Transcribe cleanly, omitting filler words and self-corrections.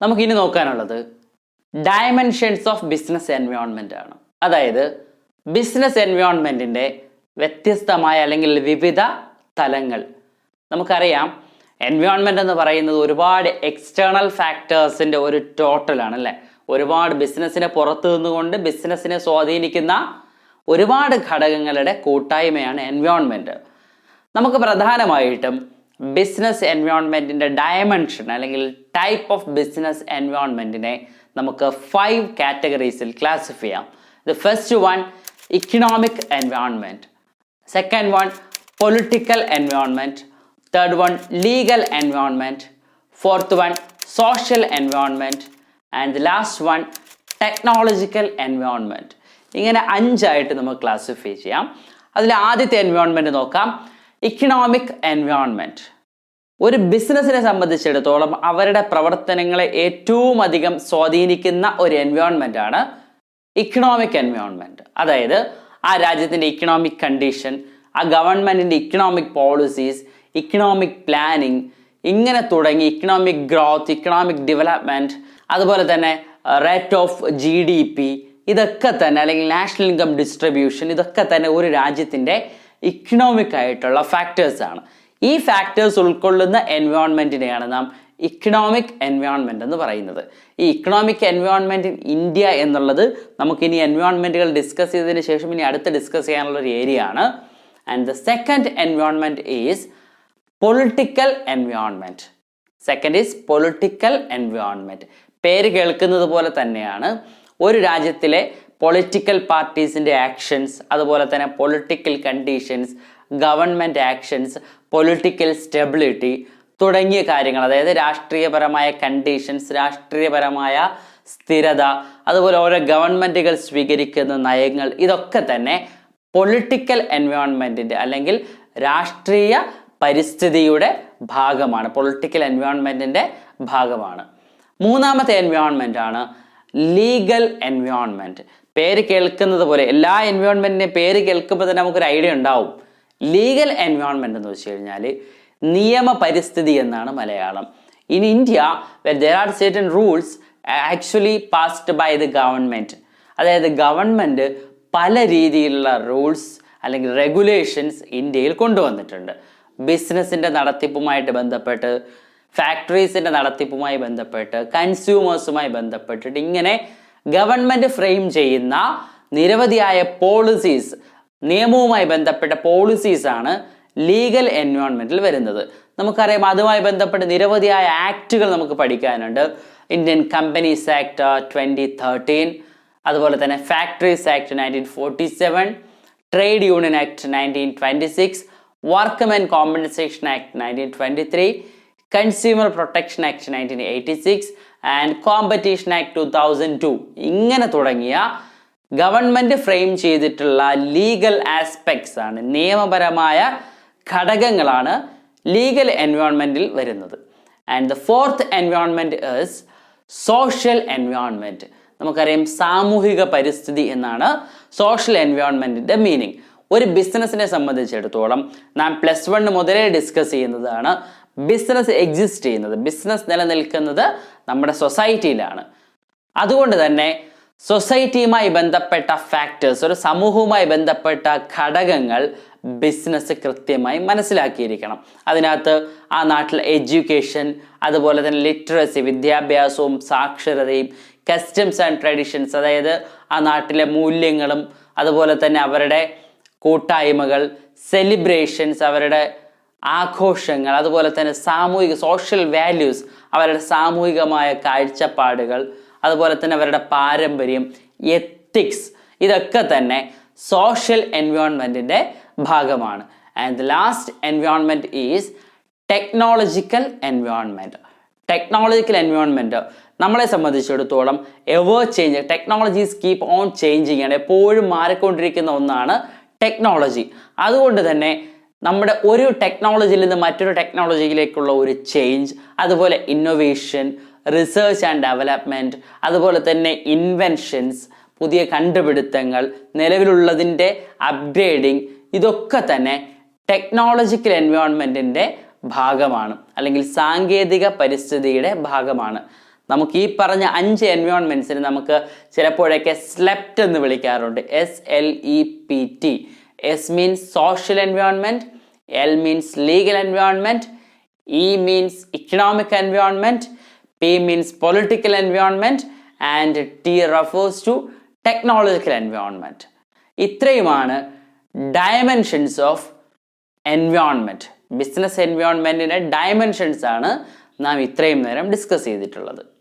നമുക്കിനി നോക്കാനുള്ളത് dimensions of business environment ആണ്. അതായത് ബിസിനസ് എൻവയോൺമെൻറ്റിൻ്റെ വ്യത്യസ്തമായ അല്ലെങ്കിൽ വിവിധ തലങ്ങൾ. നമുക്കറിയാം എൻവയോൺമെൻ്റ് എന്ന് പറയുന്നത് ഒരുപാട് എക്സ്റ്റേണൽ ഫാക്ടേഴ്സിൻ്റെ ഒരു ടോട്ടലാണ് അല്ലേ. ഒരുപാട് ബിസിനസ്സിനെ പുറത്തു നിന്നുകൊണ്ട് ബിസിനസ്സിനെ സ്വാധീനിക്കുന്ന ഒരുപാട് ഘടകങ്ങളുടെ കൂട്ടായ്മയാണ് എൻവയോൺമെൻറ്റ്. നമുക്ക് പ്രധാനമായിട്ടും ബിസിനസ് എൻവയോൺമെൻറ്റിൻ്റെ ഡയമെൻഷൻ അല്ലെങ്കിൽ ടൈപ്പ് ഓഫ് ബിസിനസ് എൻവയോൺമെൻറ്റിനെ നമുക്ക് 5 കാറ്റഗറീസിൽ ക്ലാസിഫൈ ചെയ്യാം. The first one economic environment, second one political environment, third one legal environment, fourth one social environment and the last one technological environment. ഇങ്ങനെ 5ആയിട്ട് നമുക്ക് ക്ലാസിഫൈ ചെയ്യാം. അതിൽ ആദ്യത്തെ എൻവയോൺമെൻറ്റ് നോക്കാം, economic environment. ഒരു ബിസിനസ്സിനെ സംബന്ധിച്ചിടത്തോളം അവരുടെ പ്രവർത്തനങ്ങളെ ഏറ്റവും അധികം സ്വാധീനിക്കുന്ന ഒരു എൻവയോൺമെൻ്റ് ആണ് ഇക്കണോമിക് എൻവയോൺമെൻറ്റ്. അതായത് ആ രാജ്യത്തിൻ്റെ ഇക്കണോമിക് കണ്ടീഷൻ, ആ ഗവൺമെൻറ്റിൻ്റെ ഇക്കണോമിക് പോളിസീസ്, ഇക്കണോമിക് പ്ലാനിങ്, ഇങ്ങനെ തുടങ്ങി ഇക്കണോമിക് ഗ്രോത്ത്, ഇക്കണോമിക് ഡെവലപ്മെൻറ്റ്, അതുപോലെ തന്നെ റേറ്റ് ഓഫ് GDP, ഇതൊക്കെ തന്നെ അല്ലെങ്കിൽ നാഷണൽ ഇൻകം ഡിസ്ട്രിബ്യൂഷൻ, ഇതൊക്കെ തന്നെ ഒരു രാജ്യത്തിൻ്റെ ഇക്കണോമിക് ആയിട്ടുള്ള ഫാക്ടേഴ്സാണ്. ഈ ഫാക്ടേഴ്സ് ഉൾക്കൊള്ളുന്ന എൻവയോൺമെൻറ്റിനെയാണ് നാം ഇക്കണോമിക് എൻവയോൺമെൻറ്റ് എന്ന് പറയുന്നത്. ഈ ഇക്കണോമിക് എൻവയോൺമെൻറ്റ് ഇൻ ഇന്ത്യ എന്നുള്ളത് നമുക്കിനി എൻവയോൺമെൻറ്റുകൾ ഡിസ്കസ് ചെയ്തതിന് ശേഷം ഇനി അടുത്ത് ഡിസ്കസ് ചെയ്യാനുള്ള ഒരു ഏരിയ ആണ്. And the second environment is political environment. Second is political environment. പേര് കേൾക്കുന്നത് പോലെ തന്നെയാണ് ഒരു രാജ്യത്തിലെ പൊളിറ്റിക്കൽ പാർട്ടീസിൻ്റെ ആക്ഷൻസ്, അതുപോലെ തന്നെ political conditions, government actions, political stability തുടങ്ങിയ കാര്യങ്ങൾ, അതായത് രാഷ്ട്രീയപരമായ കണ്ടീഷൻസ്, രാഷ്ട്രീയപരമായ സ്ഥിരത, അതുപോലെ ഓരോ ഗവൺമെൻറ്റുകൾ സ്വീകരിക്കുന്ന നയങ്ങൾ, ഇതൊക്കെ തന്നെ പൊളിറ്റിക്കൽ എൻവയോൺമെൻറ്റിൻ്റെ അല്ലെങ്കിൽ രാഷ്ട്രീയ പരിസ്ഥിതിയുടെ ഭാഗമാണ്, പൊളിറ്റിക്കൽ എൻവയോൺമെൻറ്റിൻ്റെ ഭാഗമാണ്. മൂന്നാമത്തെ എൻവയോൺമെൻ്റ് ആണ് ലീഗൽ എൻവയോൺമെൻറ്റ്. പേര് കേൾക്കുന്നത് പോലെ എല്ലാ എൻവയോൺമെൻറ്റിൻ്റെ പേര് കേൾക്കുമ്പോൾ തന്നെ നമുക്കൊരു ഐഡിയ ഉണ്ടാവും. ലീഗൽ എൻവയോൺമെൻറ്റ് എന്ന് വെച്ച് കഴിഞ്ഞാൽ നിയമ പരിസ്ഥിതി എന്നാണ് Malayalam. In India where there are certain rules actually passed by the government. അതായത് ഗവൺമെൻറ് പല രീതിയിലുള്ള റൂൾസ് അല്ലെങ്കിൽ റെഗുലേഷൻസ് ഇന്ത്യയിൽ കൊണ്ടുവന്നിട്ടുണ്ട്. ബിസിനസ്സിൻ്റെ നടത്തിപ്പുമായിട്ട് ബന്ധപ്പെട്ട്, ഫാക്ടറീസിൻ്റെ നടത്തിപ്പുമായി ബന്ധപ്പെട്ട്, കൺസ്യൂമേഴ്സുമായി ബന്ധപ്പെട്ടിട്ട് ഇങ്ങനെ ഗവൺമെൻറ് ഫ്രെയിം ചെയ്യുന്ന നിരവധിയായ പോളിസീസ്, നിയമവുമായി ബന്ധപ്പെട്ട പോളിസീസാണ് ലീഗൽ എൻവയോൺമെൻറ്റിൽ വരുന്നത്. നമുക്കറിയാം അതുമായി ബന്ധപ്പെട്ട് നിരവധിയായ ആക്റ്റുകൾ നമുക്ക് പഠിക്കാനുണ്ട്. ഇന്ത്യൻ കമ്പനീസ് ആക്ട് 2013, അതുപോലെ തന്നെ factories act 1947, trade union act 1926, workmen compensation act 1923, consumer protection act 1986 and competition act 2002. ഇങ്ങനെ തുടങ്ങിയ ഗവൺമെൻറ് ഫ്രെയിം ചെയ്തിട്ടുള്ള ലീഗൽ ആസ്പെക്ട്സ് ആണ്, നിയമപരമായ ഘടകങ്ങളാണ് ലീഗൽ എൻവയോൺമെൻറ്റിൽ വരുന്നത്. And the fourth environment is social environment. നമുക്കറിയാം സാമൂഹിക പരിസ്ഥിതി എന്നാണ് സോഷ്യൽ എൻവയോൺമെൻറ്റിൻ്റെ മീനിങ്. ഒരു ബിസിനസ്സിനെ സംബന്ധിച്ചിടത്തോളം നാം +1 മുതലേ ഡിസ്കസ് ചെയ്യുന്നതാണ് ബിസിനസ് എക്സിസ്റ്റ് ചെയ്യുന്നത്, ബിസിനസ് നിലനിൽക്കുന്നത് നമ്മുടെ സൊസൈറ്റിയിലാണ്. അതുകൊണ്ട് തന്നെ സൊസൈറ്റിയുമായി ബന്ധപ്പെട്ട ഫാക്ടേഴ്സ്, ഒരു സമൂഹവുമായി ബന്ധപ്പെട്ട ഘടകങ്ങൾ ബിസിനസ് കൃത്യമായി മനസ്സിലാക്കിയിരിക്കണം. അതിനകത്ത് ആ നാട്ടിലെ എഡ്യൂക്കേഷൻ, അതുപോലെ തന്നെ ലിറ്ററസി, വിദ്യാഭ്യാസവും സാക്ഷരതയും, കസ്റ്റംസ് ആൻഡ് ട്രഡീഷൻസ്, അതായത് ആ നാട്ടിലെ മൂല്യങ്ങളും, അതുപോലെ തന്നെ അവരുടെ കൂട്ടായ്മകൾ, സെലിബ്രേഷൻസ്, അവരുടെ ആഘോഷങ്ങൾ, അതുപോലെ തന്നെ സാമൂഹിക സോഷ്യൽ വാല്യൂസ്, അവരുടെ സാമൂഹികമായ കാഴ്ചപ്പാടുകൾ, അതുപോലെ തന്നെ അവരുടെ പാരമ്പര്യം, എത്തിക്സ്, ഇതൊക്കെ തന്നെ സോഷ്യൽ എൻവയോൺമെൻറ്റിൻ്റെ ഭാഗമാണ്. And the last environment is technological environment. Technological environment നമ്മളെ സംബന്ധിച്ചിടത്തോളം ever change, technologies keep on changing ആണ്, എപ്പോഴും മാറിക്കൊണ്ടിരിക്കുന്ന ഒന്നാണ് ടെക്നോളജി. അതുകൊണ്ട് തന്നെ നമ്മുടെ ഒരു ടെക്നോളജിയിൽ നിന്ന് മറ്റൊരു ടെക്നോളജിയിലേക്കുള്ള ഒരു ചേഞ്ച്, അതുപോലെ ഇന്നൊവേഷൻ, റിസർച്ച് ആൻഡ് ഡെവലപ്മെൻറ്റ്, അതുപോലെ തന്നെ ഇൻവെൻഷൻസ്, പുതിയ കണ്ടുപിടുത്തങ്ങൾ, നിലവിലുള്ളതിൻ്റെ അപ്ഗ്രേഡിങ്, ഇതൊക്കെ തന്നെ ടെക്നോളജിക്കൽ എൻവയോൺമെൻറ്റിൻ്റെ ഭാഗമാണ് അല്ലെങ്കിൽ സാങ്കേതിക പരിസ്ഥിതിയുടെ ഭാഗമാണ്. നമുക്ക് ഈ പറഞ്ഞ 5 എൻവയോൺമെൻറ്റ്സിന് നമുക്ക് ചിലപ്പോഴൊക്കെ സ്ലെപ്റ്റ് എന്ന് വിളിക്കാറുണ്ട്. SLEPT. S means social environment, L means legal environment, E means economic environment, P means political environment and T refers to technological environment. ഇത്രയുമാണ് ഡയമെൻഷൻസ് ഓഫ് എൻവയോൺമെൻറ്റ്. ബിസിനസ് എൻവയോൺമെൻറ്റിൻ്റെ ഡയമെൻഷൻസ് ആണ് നാം ഇത്രയും നേരം ഡിസ്കസ് ചെയ്തിട്ടുള്ളത്.